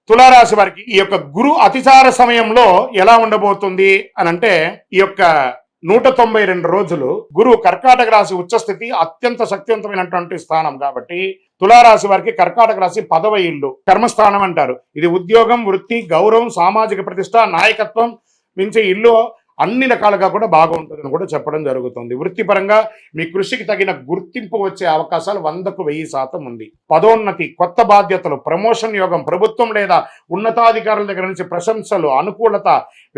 తులారాశి వారికి ఈ యొక్క గురు అతిచార సమయంలో ఎలా ఉండబోతుంది అని అంటే, ఈ యొక్క 192 రోజులు గురు కర్కాటక రాశి ఉచ్చస్థితి అత్యంత శక్తివంతమైనటువంటి స్థానం కాబట్టి తులారాశి వారికి కర్కాటక రాశి 10వ ఇల్లు, కర్మస్థానం అంటారు. ఇది ఉద్యోగం, వృత్తి, గౌరవం, సామాజిక ప్రతిష్ట, నాయకత్వం మించే ఇల్లు అన్ని రకాలుగా కూడా బాగుంటుందని కూడా చెప్పడం జరుగుతుంది. వృత్తిపరంగా మీ కృషికి తగిన గుర్తింపు వచ్చే అవకాశాలు 100కు 1000% ఉంది. పదోన్నతి, కొత్త బాధ్యతలు, ప్రమోషన్ యోగం, ప్రభుత్వం లేదా ఉన్నతాధికారుల దగ్గర నుంచి ప్రశంసలు, అనుకూలత,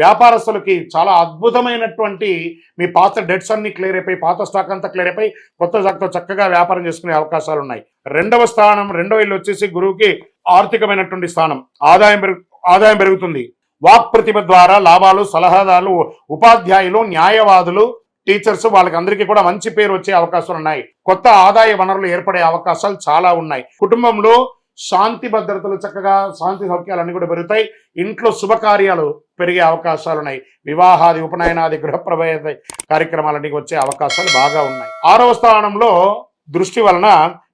వ్యాపారస్తులకి చాలా అద్భుతమైనటువంటి మీ పాత డెట్స్ అన్ని క్లియర్ అయిపోయి, పాత స్టాక్ అంతా క్లియర్ అయిపోయి కొత్త స్టాక్తో చక్కగా వ్యాపారం చేసుకునే అవకాశాలు ఉన్నాయి. 2వ స్థానం, 2వ ఇల్లు వచ్చేసి గురువుకి ఆర్థికమైనటువంటి స్థానం. ఆదాయం పెరుగుతుంది. వాక్ ప్రతిభ ద్వారా లాభాలు, సలహాదారులు, ఉపాధ్యాయులు, న్యాయవాదులు, టీచర్స్ వాళ్ళకి అందరికీ కూడా మంచి పేరు వచ్చే అవకాశాలు ఉన్నాయి. కొత్త ఆదాయ వనరులు ఏర్పడే అవకాశాలు చాలా ఉన్నాయి. కుటుంబంలో శాంతి భద్రతలు, చక్కగా శాంతి సౌఖ్యాలన్నీ కూడా పెరుగుతాయి. ఇంట్లో శుభకార్యాలు పెరిగే అవకాశాలు ఉన్నాయి. వివాహాది, ఉపనయనాది, గృహప్రవేశ కార్యక్రమాలన్నీ వచ్చే అవకాశాలు బాగా ఉన్నాయి. 6వ స్థానంలో దృష్టి వలన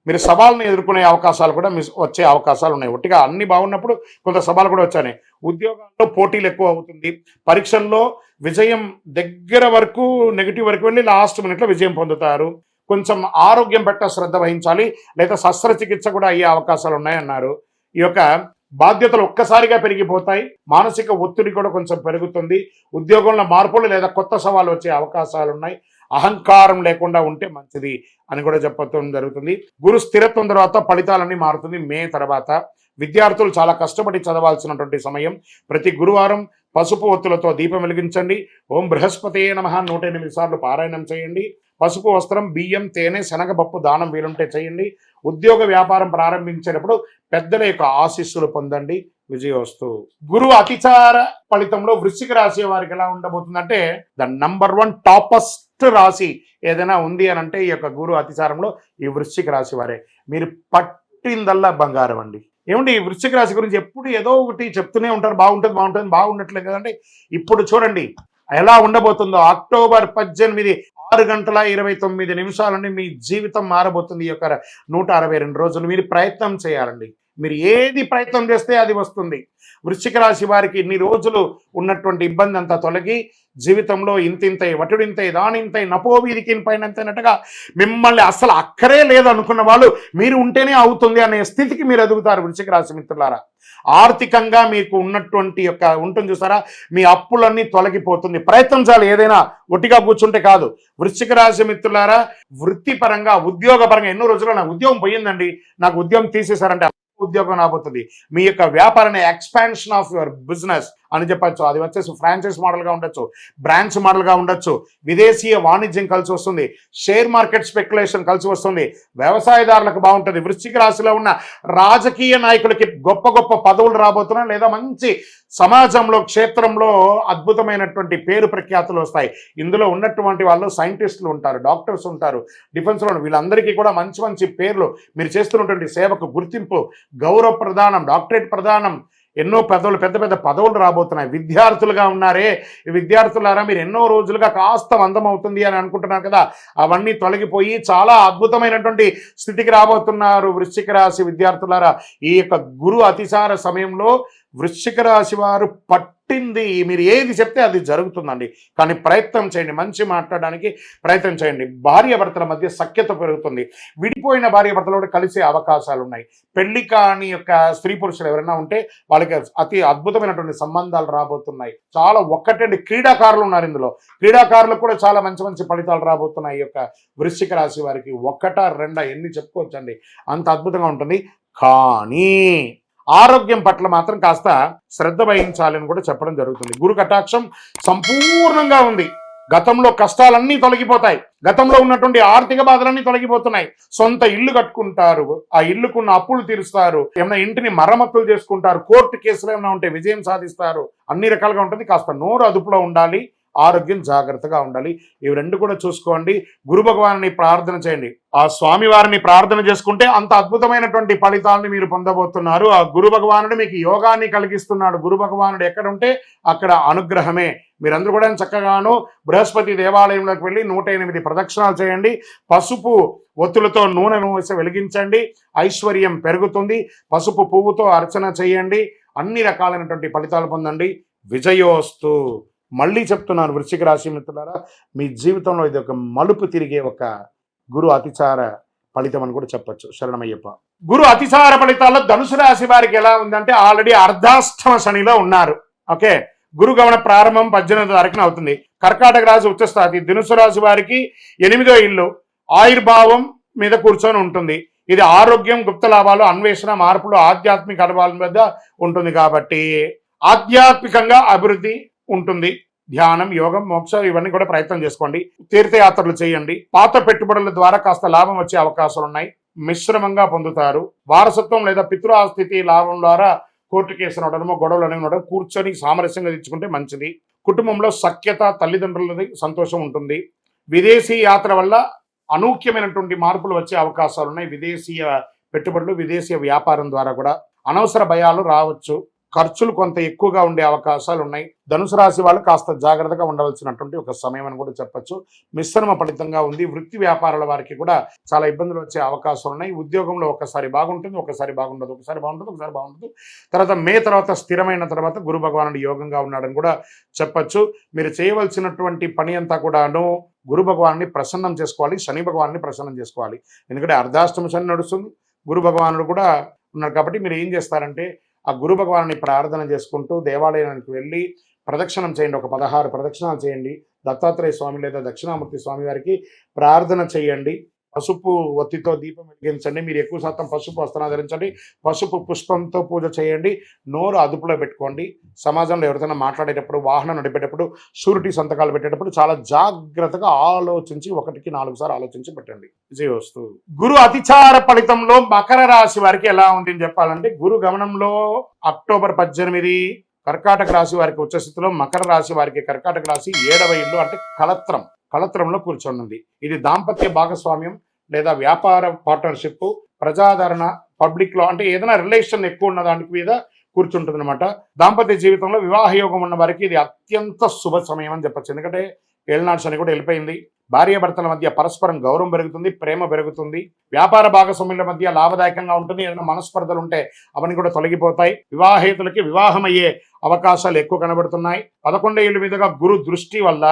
మీరు సవాళ్ళను ఎదుర్కొనే అవకాశాలు కూడా వచ్చే అవకాశాలు ఉన్నాయి. ఒట్టిగా అన్ని బాగున్నప్పుడు కొంత సవాళ్ళు కూడా వచ్చాయి. ఉద్యోగాల్లో పోటీలు ఎక్కువ అవుతుంది. పరీక్షల్లో విజయం దగ్గర వరకు, నెగిటివ్ వరకు వెళ్ళి లాస్ట్ మినిట్లో విజయం పొందుతారు. కొంచెం ఆరోగ్యం పట్ల శ్రద్ధ వహించాలి, లేదా శస్త్రచికిత్స కూడా అయ్యే అవకాశాలు ఉన్నాయన్నారు. ఈ యొక్క బాధ్యతలు ఒక్కసారిగా పెరిగిపోతాయి. మానసిక ఒత్తిడి కూడా కొంచెం పెరుగుతుంది. ఉద్యోగంలో మార్పులు లేదా కొత్త సవాళ్ళు వచ్చే అవకాశాలు ఉన్నాయి. అహంకారం లేకుండా ఉంటే మంచిది అని కూడా చెప్పడం జరుగుతుంది. గురు స్థిరత్వం తర్వాత ఫలితాలన్నీ మారుతుంది. మే తర్వాత విద్యార్థులు చాలా కష్టపడి చదవాల్సినటువంటి సమయం. ప్రతి గురువారం పసుపు ఒత్తులతో దీపం వెలిగించండి. ఓం బృహస్పతయే నమః 108 సార్లు పారాయణం చేయండి. పసుపు వస్త్రం, బియ్యం, తేనె, శనగపప్పు దానం వీలుంటే చేయండి. ఉద్యోగ వ్యాపారం ప్రారంభించేటప్పుడు పెద్దల యొక్క ఆశీస్సులు పొందండి. విజయోస్తు. గురు అతిచార ఫలితంలో వృశ్చిక రాశి వారికి ఎలా ఉండబోతుందంటే, ద నంబర్ 1 టాపస్ట్ రాశి ఏదైనా ఉంది అని అంటే ఈ యొక్క గురు అతిచారంలో ఈ వృశ్చిక రాశి వారే. మీరు పట్టిందల్లా బంగారం అండి. ఏమండి, ఈ వృశ్చిక రాశి గురించి ఎప్పుడు ఏదో ఒకటి చెప్తూనే ఉంటారు, బాగుంటుంది బాగుండట్లేదు కదండి. ఇప్పుడు చూడండి ఎలా ఉండబోతుందో. అక్టోబర్ 18 6:29 మీ జీవితం మారబోతుంది. ఈ యొక్క 162 రోజులు మీరు ప్రయత్నం చేయాలండి. మీరు ఏది ప్రయత్నం చేస్తే అది వస్తుంది. వృశ్చిక రాశి వారికి ఇన్ని రోజులు ఉన్నటువంటి ఇబ్బంది అంతా తొలగి జీవితంలో ఇంతింతై వటుడింతై దానింతై నపోవీరికి పైనంతైనట్టుగా మిమ్మల్ని అసలు అక్కరే లేదు అనుకున్న వాళ్ళు మీరు ఉంటేనే అవుతుంది అనే స్థితికి మీరు ఎదుగుతారు. వృశ్చిక రాశి మిత్రులారా, ఆర్థికంగా మీకు ఉన్నటువంటి యొక్క ఉంటుంది చూసారా, మీ అప్పులన్నీ తొలగిపోతుంది. ప్రయత్నించాలి, ఏదైనా ఒట్టిగా కూర్చుంటే కాదు. వృశ్చిక రాశి మిత్రులారా, వృత్తిపరంగా, ఉద్యోగపరంగా ఎన్నో రోజులు నాకు ఉద్యోగం పోయిందండి, నాకు ఉద్యోగం తీసేశారంటే ఉద్యోగం రాబోతుంది. మీ యొక్క వ్యాపారాన్ని ఎక్స్పాన్షన్ ఆఫ్ యువర్ బిజినెస్ అని చెప్పచ్చు. అది వచ్చేసి ఫ్రాంచైజ్ మోడల్గా ఉండొచ్చు, బ్రాంచ్ మోడల్గా ఉండొచ్చు, విదేశీయ వాణిజ్యం కలిసి వస్తుంది, షేర్ మార్కెట్ స్పెక్యులేషన్ కలిసి వస్తుంది, వ్యవసాయదారులకు బాగుంటుంది. వృశ్చిక రాశిలో ఉన్న రాజకీయ నాయకులకి గొప్ప గొప్ప పదవులు రాబోతున్నాయి, లేదా మంచి సమాజంలో, క్షేత్రంలో అద్భుతమైనటువంటి పేరు ప్రఖ్యాతులు వస్తాయి. ఇందులో ఉన్నటువంటి వాళ్ళు సైంటిస్టులు ఉంటారు, డాక్టర్స్ ఉంటారు, డిఫెన్స్లో వీళ్ళందరికీ కూడా మంచి మంచి పేర్లు, మీరు చేస్తున్నటువంటి సేవకు గుర్తింపు, గౌరవ ప్రదానం, డాక్టరేట్ ప్రదానం, ఎన్నో పదవులు, పెద్ద పెద్ద పదవులు రాబోతున్నాయి. విద్యార్థులుగా ఉన్నారే, విద్యార్థులారా, మీరు ఎన్నో రోజులుగా కాస్త అందం అవుతుంది అని అనుకుంటున్నారు కదా, అవన్నీ తొలగిపోయి చాలా అద్భుతమైనటువంటి స్థితికి రాబోతున్నారు. వృశ్చిక రాశి విద్యార్థులారా, ఈ యొక్క గురు అతిసార సమయంలో వృశ్చిక రాశి వారు పట్టింది, మీరు ఏది చెప్తే అది జరుగుతుందండి. కానీ ప్రయత్నం చేయండి, మంచి మాట్లాడడానికి ప్రయత్నం చేయండి. భార్యాభర్తల మధ్య సఖ్యత పెరుగుతుంది. విడిపోయిన భార్యాభర్తలు కూడా కలిసే అవకాశాలు ఉన్నాయి. పెళ్లి కాని యొక్క స్త్రీ పురుషులు ఎవరైనా ఉంటే వాళ్ళకి అతి అద్భుతమైనటువంటి సంబంధాలు రాబోతున్నాయి. చాలా ఒక్కటండి, క్రీడాకారులు ఉన్నారు ఇందులో, క్రీడాకారులకు కూడా చాలా మంచి మంచి ఫలితాలు రాబోతున్నాయి. ఈ యొక్క వృశ్చిక రాశి వారికి 1, 2 ఎన్ని చెప్పుకోవచ్చండి, అంత అద్భుతంగా ఉంటుంది. కానీ ఆరోగ్యం పట్ల మాత్రం కాస్త శ్రద్ధ వహించాలని కూడా చెప్పడం జరుగుతుంది. గురు కటాక్షం సంపూర్ణంగా ఉంది. గతంలో కష్టాలన్నీ తొలగిపోతాయి, గతంలో ఉన్నటువంటి ఆర్థిక బాధలన్నీ తొలగిపోతున్నాయి. సొంత ఇల్లు కట్టుకుంటారు, ఆ ఇల్లుకున్న అప్పులు తీరుస్తారు, ఏమైనా ఇంటిని మరమ్మతులు చేసుకుంటారు, కోర్టు కేసులు ఏమైనా ఉంటే విజయం సాధిస్తారు. అన్ని రకాలుగా ఉంటుంది. కాస్త నోరు అదుపులో ఉండాలి, ఆరోగ్యం జాగ్రత్తగా ఉండాలి. ఇవి రెండు కూడా చూసుకోండి. గురు భగవాన్ని ప్రార్థన చేయండి. ఆ స్వామి వారిని ప్రార్థన చేసుకుంటే అంత అద్భుతమైనటువంటి ఫలితాలను మీరు పొందబోతున్నారు. ఆ గురు భగవానుడు మీకు యోగాన్ని కలిగిస్తున్నాడు. గురు భగవానుడు ఎక్కడ ఉంటే అక్కడ అనుగ్రహమే. మీరందరూ కూడా చక్కగాను బృహస్పతి దేవాలయంలోకి వెళ్ళి 108 ప్రదక్షిణాలు చేయండి. పసుపు ఒత్తులతో నూనె వేసి వెలిగించండి, ఐశ్వర్యం పెరుగుతుంది. పసుపు పువ్వుతో అర్చన చేయండి. అన్ని రకాలైనటువంటి ఫలితాలు పొందండి. విజయోస్తు. మళ్ళీ చెప్తున్నాను వృశ్చిక రాశి మిత్రులారా, మీ జీవితంలో ఇది ఒక మలుపు తిరిగే ఒక గురు అతిచార ఫలితం అని కూడా చెప్పొచ్చు. శరణమయ్యప్ప. గురు అతిచార ఫలితాల్లో ధనుసు రాశి వారికి ఎలా ఉందంటే ఆల్రెడీ అర్ధాష్టమ శనిలో ఉన్నారు. ఓకే, గురు గమన ప్రారంభం 18వ తారీఖున అవుతుంది. కర్కాటక రాశి ఉచ్చస్థాయి. ధనుసు రాశి వారికి 8వ ఇల్లు ఆయుర్భావం మీద కూర్చొని ఉంటుంది. ఇది ఆరోగ్యం, గుప్త లాభాలు, అన్వేషణ, మార్పులు, ఆధ్యాత్మిక అనుభవాల మీద ఉంటుంది కాబట్టి ఆధ్యాత్మికంగా అభివృద్ధి ఉంటుంది. ధ్యానం, యోగం, మోక్షం ఇవన్నీ కూడా ప్రయత్నం చేసుకోండి. తీర్థయాత్రలు చేయండి. పాత పెట్టుబడుల ద్వారా కాస్త లాభం వచ్చే అవకాశాలు ఉన్నాయి. మిశ్రమంగా పొందుతారు. వారసత్వం లేదా పితృఆస్థితి లాభం ద్వారా కోర్టు కేసులు ఉండడమో గొడవలు అనేవి ఉండడం కూర్చొని సామరస్యంగా తెచ్చుకుంటే మంచిది. కుటుంబంలో సఖ్యత, తల్లిదండ్రులది సంతోషం ఉంటుంది. విదేశీ యాత్ర వల్ల అనూఖ్యమైనటువంటి మార్పులు వచ్చే అవకాశాలు ఉన్నాయి. విదేశీయ పెట్టుబడులు, విదేశీయ వ్యాపారం ద్వారా కూడా అనవసర భయాలు రావచ్చు. ఖర్చులు కొంత ఎక్కువగా ఉండే అవకాశాలు ఉన్నాయి. ధనుసు రాశి వాళ్ళు కాస్త జాగ్రత్తగా ఉండవలసినటువంటి ఒక సమయం అని కూడా చెప్పచ్చు. మిశ్రమ ఫలితంగా ఉంది. వృత్తి వ్యాపారాల వారికి కూడా చాలా ఇబ్బందులు వచ్చే అవకాశాలు ఉన్నాయి. ఉద్యోగంలో ఒకసారి బాగుంటుంది, ఒకసారి బాగుండదు, ఒకసారి బాగుంటుంది, ఒకసారి బాగుంటుంది. తర్వాత స్థిరమైన తర్వాత గురు భగవానుడు యోగంగా ఉన్నాడని కూడా చెప్పచ్చు. మీరు చేయవలసినటువంటి పని అంతా కూడాను గురు భగవాన్ని ప్రసన్నం చేసుకోవాలి, శని భగవాన్ని ప్రసన్నం చేసుకోవాలి. ఎందుకంటే అర్ధాష్టమ శని నడుస్తుంది, గురు భగవానుడు కూడా ఉన్నారు కాబట్టి మీరు ఏం చేస్తారంటే ఆ గురు భగవాన్ని ప్రార్థన చేసుకుంటూ దేవాలయానికి వెళ్ళి ప్రదక్షిణం చేయండి. ఒక 16 ప్రదక్షిణాలు చేయండి. దత్తాత్రేయ స్వామి లేదా దక్షిణామూర్తి స్వామి వారికి ప్రార్థన చేయండి. పసుపు ఒత్తితో దీపం వెలిగించండి. మీరు ఎక్కువ శాతం పసుపు వస్త్రాలు ధరించండి. పసుపు పుష్పంతో పూజ చేయండి. నోరు అదుపులో పెట్టుకోండి. సమాజంలో ఎవరితోనైనా మాట్లాడేటప్పుడు, వాహనం నడిపేటప్పుడు, షూరిటీ సంతకాలు పెట్టేటప్పుడు చాలా జాగ్రత్తగా ఆలోచించి 1కి 4 సార్లు ఆలోచించి పెట్టండి. విజయోస్తు. గురు అతిచార ఫలితంలో మకర రాశి వారికి ఎలా ఉంది అని చెప్పాలంటే గురు గమనంలో అక్టోబర్ 18 కర్కాటక రాశి వారికి ఉచ్చస్థితిలో, మకర రాశి వారికి కర్కాటక రాశి 7వ ఇల్లు అంటే కలత్రంలో కూర్చొనుంది. ఇది దాంపత్య భాగస్వామ్యం లేదా వ్యాపార పార్ట్నర్షిప్, ప్రజాదరణ, పబ్లిక్ లో అంటే ఏదైనా రిలేషన్ ఎక్కువ ఉన్న దానికి మీద కూర్చుంటుంది అనమాట. దాంపత్య జీవితంలో వివాహ యోగం ఉన్న వారికి ఇది అత్యంత శుభ సమయం అని చెప్పచ్చు. ఎందుకంటే ఏళ్ళనాడు శని కూడా వెళ్ళిపోయింది. భార్యాభర్తల మధ్య పరస్పరం గౌరవం పెరుగుతుంది, ప్రేమ పెరుగుతుంది. వ్యాపార భాగస్వాముల మధ్య లాభదాయకంగా ఉంటుంది. ఏదైనా మనస్పర్ధలు ఉంటే అవన్నీ కూడా తొలగిపోతాయి. వివాహేతులకి వివాహం అయ్యే అవకాశాలు ఎక్కువ కనబడుతున్నాయి. 11వ ఇల్లు మీదుగా గురు దృష్టి వల్ల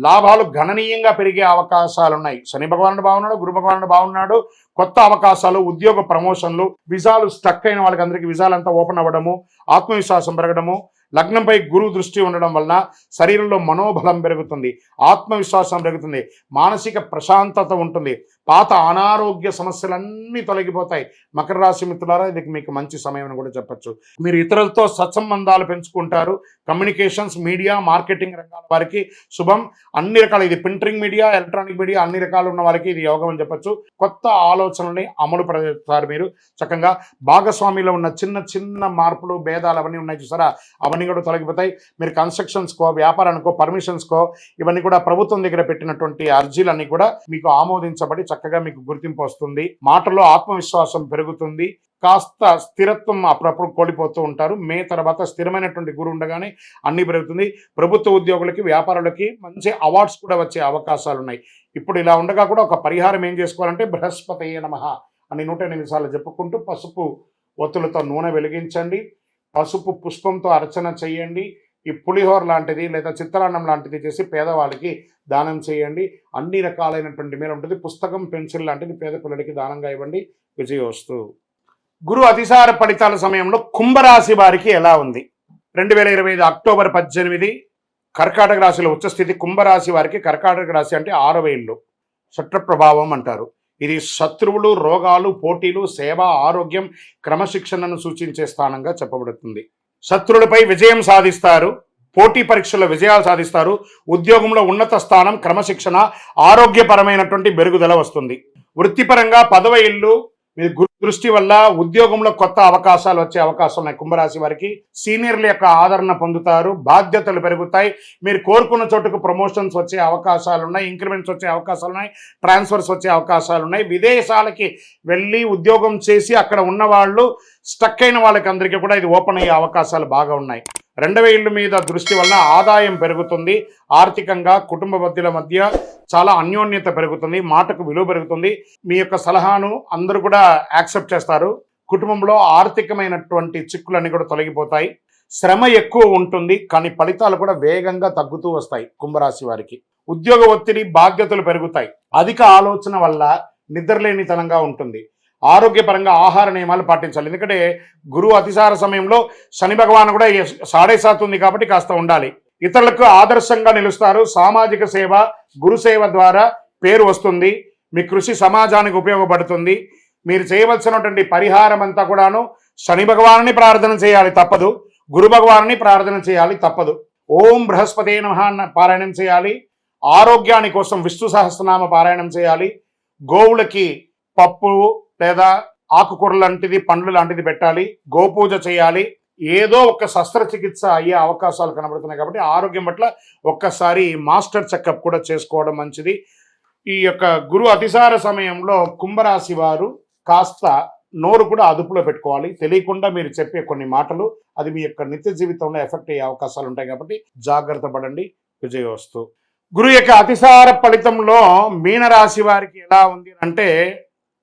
లాభాలు గణనీయంగా పెరిగే అవకాశాలు ఉన్నాయి. శని భగవానుడు బాగున్నాడు, గురు భగవానుడు బాగున్నాడు. కొత్త అవకాశాలు, ఉద్యోగ ప్రమోషన్లు, విజాలు స్టక్ అయిన వాళ్ళకి అందరికీ విజాలంతా ఓపెన్ అవ్వడము, ఆత్మవిశ్వాసం పెరగడము, లగ్నంపై గురు దృష్టి ఉండడం వలన శరీరంలో మనోబలం పెరుగుతుంది, ఆత్మవిశ్వాసం పెరుగుతుంది, మానసిక ప్రశాంతత ఉంటుంది. పాత అనారోగ్య సమస్యలన్నీ తొలగిపోతాయి. మకర రాశి మిత్రులారా, ఇది మీకు మంచి సమయం అని కూడా చెప్పచ్చు. మీరు ఇతరులతో సత్సంబంధాలు పెంచుకుంటారు. కమ్యూనికేషన్స్, మీడియా, మార్కెటింగ్ రంగాల వారికి శుభం. అన్ని రకాల ఇది ప్రింటింగ్ మీడియా, ఎలక్ట్రానిక్ మీడియా అన్ని రకాలు ఉన్న వారికి ఇది యోగం అని చెప్పచ్చు. కొత్త ఆలోచనల్ని అమలు పరుస్తారు. మీరు చక్కగా భాగస్వామిలో ఉన్న చిన్న మార్పులు, భేదాలు అవన్నీ ఉన్నాయి చూసారా, అవన్నీ కూడా తొలగిపోతాయి. మీరు కన్స్ట్రక్షన్స్కో, వ్యాపారానికో, పర్మిషన్స్కో ఇవన్నీ కూడా ప్రభుత్వం దగ్గర పెట్టినటువంటి అర్జీలన్నీ కూడా మీకు ఆమోదించబడి చక్కగా మీకు గుర్తింపు వస్తుంది. మాటలో ఆత్మవిశ్వాసం పెరుగుతుంది. కాస్త స్థిరత్వం అప్పుడప్పుడు కోల్పోతూ ఉంటారు. మే తర్వాత స్థిరమైనటువంటి గురు ఉండగానే అన్ని పెరుగుతుంది. ప్రభుత్వ ఉద్యోగులకి, వ్యాపారులకి మంచి అవార్డ్స్ కూడా వచ్చే అవకాశాలు ఉన్నాయి. ఇప్పుడు ఇలా ఉండగా కూడా ఒక పరిహారం ఏం చేసుకోవాలంటే బృహస్పతయే నమః అని 108 సార్లు చెప్పుకుంటూ పసుపు ఒత్తులతో నూనె వెలిగించండి. పసుపు పుష్పంతో అర్చన చేయండి. ఈ పులిహోర లాంటిది లేదా చిత్రాన్నం లాంటిది చేసి పేదవాళ్ళకి దానం చేయండి. అన్ని రకాలైనటువంటి మేలు ఉంటుంది. పుస్తకం, పెన్సిల్ లాంటిది పేద పిల్లలకి దానంగా ఇవ్వండి. విజయోస్తు. గురు అతిసార ఫలితాల సమయంలో కుంభరాశి వారికి ఎలా ఉంది? 2025 అక్టోబర్ 18 కర్కాటక రాశిలో ఉచ్చస్థితి. కుంభరాశి వారికి కర్కాటక రాశి అంటే 6వ ఇల్లు, శత్రు ప్రభావం అంటారు. ఇది శత్రువులు, రోగాలు, పోటీలు, సేవ, ఆరోగ్యం, క్రమశిక్షణను సూచించే స్థానంగా చెప్పబడుతుంది. శత్రువులపై విజయం సాధిస్తారు. పోటీ పరీక్షల్లో విజయాలు సాధిస్తారు. ఉద్యోగంలో ఉన్నత స్థానం, క్రమశిక్షణ, ఆరోగ్యపరమైనటువంటి మెరుగుదల వస్తుంది. వృత్తిపరంగా 10వ ఇల్లు మీ గురు దృష్టి వల్ల ఉద్యోగంలో కొత్త అవకాశాలు వచ్చే అవకాశం ఉన్నాయి. కుంభరాశి వారికి సీనియర్ల యొక్క ఆదరణ పొందుతారు. బాధ్యతలు పెరుగుతాయి. మీరు కోరుకున్న చోటుకు ప్రమోషన్స్ వచ్చే అవకాశాలు ఉన్నాయి. ఇంక్రిమెంట్స్ వచ్చే అవకాశాలు ఉన్నాయి. ట్రాన్స్ఫర్స్ వచ్చే అవకాశాలు ఉన్నాయి. విదేశాలకి వెళ్ళి ఉద్యోగం చేసి అక్కడ ఉన్న వాళ్ళు స్టక్ అయిన వాళ్ళకి అందరికీ కూడా ఇది ఓపెన్ అయ్యే అవకాశాలు బాగా ఉన్నాయి. 2వ ఇల్లు మీద దృష్టి వలన ఆదాయం పెరుగుతుంది. ఆర్థికంగా కుటుంబ సభ్యుల మధ్య చాలా అన్యోన్యత పెరుగుతుంది. మాటకు విలువ పెరుగుతుంది. మీ యొక్క సలహాను అందరూ కూడా యాక్సెప్ట్ చేస్తారు. కుటుంబంలో ఆర్థికమైనటువంటి చిక్కులన్నీ కూడా తొలగిపోతాయి. శ్రమ ఎక్కువ ఉంటుంది, కానీ ఫలితాలు కూడా వేగంగా తగ్గుతూ వస్తాయి. కుంభరాశి వారికి ఉద్యోగ ఒత్తిడి, బాధ్యతలు పెరుగుతాయి. అధిక ఆలోచన వల్ల నిద్రలేనితనంగా ఉంటుంది. ఆరోగ్యపరంగా ఆహార నియమాలు పాటించాలి. ఎందుకంటే గురువు అతిసార సమయంలో శని భగవాన్ కూడా 7:30 ఉంది కాబట్టి కాస్త ఉండాలి. ఇతరులకు ఆదర్శంగా నిలుస్తారు. సామాజిక సేవ, గురు సేవ ద్వారా పేరు వస్తుంది. మీ కృషి సమాజానికి ఉపయోగపడుతుంది. మీరు చేయవలసినటువంటి పరిహారం అంతా కూడాను శని భగవాన్ని ప్రార్థన చేయాలి తప్పదు, గురు భగవాన్ని ప్రార్థన చేయాలి తప్పదు. ఓం బృహస్పతే నమః అన్న పారాయణం చేయాలి. ఆరోగ్యాని కోసం విష్ణు సహస్రనామ పారాయణం చేయాలి. గోవులకి పప్పు లేదా ఆకుకూర లాంటిది, పండ్లు లాంటిది పెట్టాలి. గోపూజ చేయాలి. ఏదో ఒక శస్త్రచికిత్స అయ్యే అవకాశాలు కనబడుతున్నాయి కాబట్టి ఆరోగ్యం పట్ల ఒక్కసారి మాస్టర్ చెకప్ కూడా చేసుకోవడం మంచిది. ఈ యొక్క గురు అతిసార సమయంలో కుంభరాశి వారు కాస్త నోరు కూడా అదుపులో పెట్టుకోవాలి. తెలియకుండా మీరు చెప్పే కొన్ని మాటలు అది మీ యొక్క నిత్య జీవితంలో ఎఫెక్ట్ అయ్యే అవకాశాలు ఉంటాయి కాబట్టి జాగ్రత్త పడండి. విజయోస్తు. గురు యొక్క అతిసార ఫలితంలో మీనరాశి వారికి ఎలా ఉంది అంటే,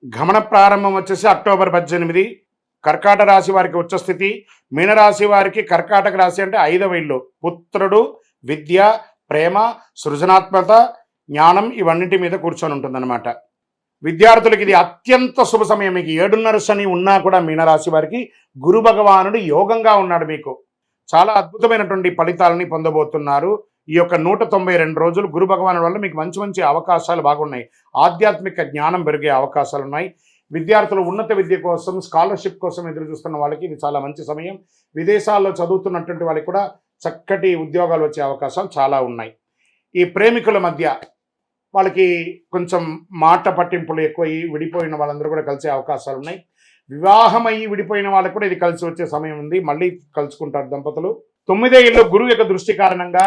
గమన ప్రారంభం వచ్చేసి అక్టోబర్ 18. కర్కాటక రాశి వారికి ఉచ్చ స్థితి. మీనరాశి వారికి కర్కాటక రాశి అంటే 5వ ఇల్లు. పుత్రుడు, విద్య, ప్రేమ, సృజనాత్మక, జ్ఞానం ఇవన్నిటి మీద కూర్చొని ఉంటుందన్నమాట. విద్యార్థులకి ఇది అత్యంత శుభ సమయం. మీకు 7.5 శని ఉన్నా కూడా మీనరాశి వారికి గురు భగవానుడు యోగంగా ఉన్నాడు. మీకు చాలా అద్భుతమైనటువంటి ఫలితాలని పొందబోతున్నారు. ఈ యొక్క 192 రోజులు గురు భగవానుడి వల్ల మీకు మంచి మంచి అవకాశాలు బాగున్నాయి. ఆధ్యాత్మిక జ్ఞానం పెరిగే అవకాశాలు ఉన్నాయి. విద్యార్థులు ఉన్నత విద్య కోసం, స్కాలర్షిప్ కోసం ఎదురు చూస్తున్న వాళ్ళకి ఇది చాలా మంచి సమయం. విదేశాల్లో చదువుతున్నటువంటి వాళ్ళకి కూడా చక్కటి ఉద్యోగాలు వచ్చే అవకాశాలు చాలా ఉన్నాయి. ఈ ప్రేమికుల మధ్య వాళ్ళకి కొంచెం మాట పట్టింపులు ఎక్కువయ్యి విడిపోయిన వాళ్ళందరూ కూడా కలిసే అవకాశాలు ఉన్నాయి. వివాహం అయ్యి విడిపోయిన వాళ్ళకు కూడా ఇది కలిసి వచ్చే సమయం ఉంది. మళ్ళీ కలుసుకుంటారు దంపతులు. 9వ ఇల్లు గురువు యొక్క దృష్టి కారణంగా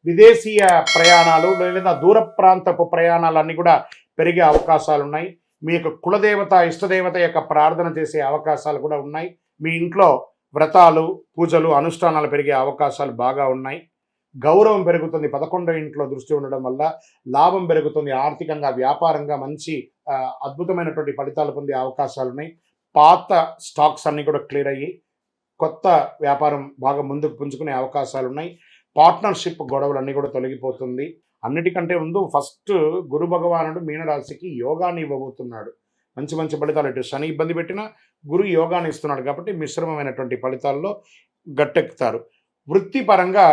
విదేశీయ ప్రయాణాలు లేదా దూర ప్రాంతపు ప్రయాణాలన్నీ కూడా పెరిగే అవకాశాలు ఉన్నాయి. మీ యొక్క కులదేవత, ఇష్టదేవత యొక్క ప్రార్థన చేసే అవకాశాలు కూడా ఉన్నాయి. మీ ఇంట్లో వ్రతాలు, పూజలు, అనుష్ఠానాలు పెరిగే అవకాశాలు బాగా ఉన్నాయి. గౌరవం పెరుగుతుంది. 11వ ఇంట్లో దృష్టి ఉండడం వల్ల లాభం పెరుగుతుంది. ఆర్థికంగా, వ్యాపారంగా మంచి అద్భుతమైనటువంటి ఫలితాలు పొందే అవకాశాలు ఉన్నాయి. పాత స్టాక్స్ అన్నీ కూడా క్లియర్ అయ్యి కొత్త వ్యాపారం బాగా ముందుకు పుంజుకునే అవకాశాలు ఉన్నాయి. పార్ట్నర్షిప్ గొడవలన్నీ కూడా తొలగిపోతుంది. అన్నిటికంటే ముందు ఫస్ట్ గురు భగవానుడు మీనరాశికి యోగాన్ని ఇవ్వబోతున్నాడు. మంచి మంచి ఫలితాలు. ఇటు శని ఇబ్బంది పెట్టినా గురు యోగాన్ని ఇస్తున్నాడు కాబట్టి మిశ్రమమైనటువంటి ఫలితాల్లో గట్టెక్కుతారు. వృత్తిపరంగా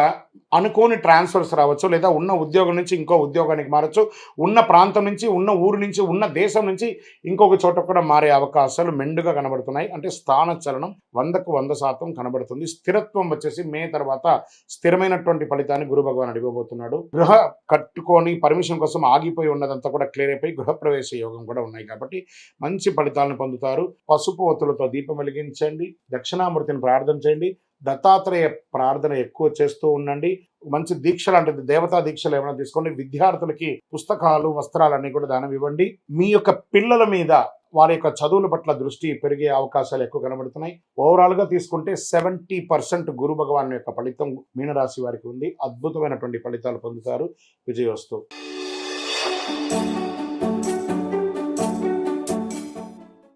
అనుకోని ట్రాన్స్ఫర్స్ రావచ్చు, లేదా ఉన్న ఉద్యోగం నుంచి ఇంకో ఉద్యోగానికి మారచ్చు, ఉన్న ప్రాంతం నుంచి, ఉన్న ఊరు నుంచి, ఉన్న దేశం నుంచి ఇంకొక చోట కూడా మారే అవకాశాలు మెండుగా కనబడుతున్నాయి. అంటే స్థాన చలనం 100కు 100% కనబడుతుంది. స్థిరత్వం వచ్చేసి మే తర్వాత స్థిరమైనటువంటి ఫలితాన్ని గురు భగవాన్ ఇవ్వబోతున్నాడు. గృహ కట్టుకొని పర్మిషన్ కోసం ఆగిపోయి ఉన్నదంతా కూడా క్లియర్ అయిపోయి గృహప్రవేశ యోగం కూడా ఉన్నాయి కాబట్టి మంచి ఫలితాలను పొందుతారు. పసుపు ఒత్తులతో దీపం వెలిగించండి. దక్షిణామూర్తిని ప్రార్థన చేయండి. దత్తాత్రేయ ప్రార్థన ఎక్కువ చేస్తూ ఉండండి. మంచి దీక్ష లాంటిది, దేవతా దీక్షలు ఏమైనా తీసుకోండి. విద్యార్థులకి పుస్తకాలు, వస్త్రాలన్నీ కూడా దానం ఇవ్వండి. మీ యొక్క పిల్లల మీద, వారి యొక్క చదువుల పట్ల దృష్టి పెరిగే అవకాశాలు ఎక్కువ కనబడుతున్నాయి. ఓవరాల్గా తీసుకుంటే 70% గురు భగవాన్ యొక్క ఫలితం మీనరాశి వారికి ఉంది. అద్భుతమైనటువంటి ఫలితాలు పొందుతారు. విజయోస్తు.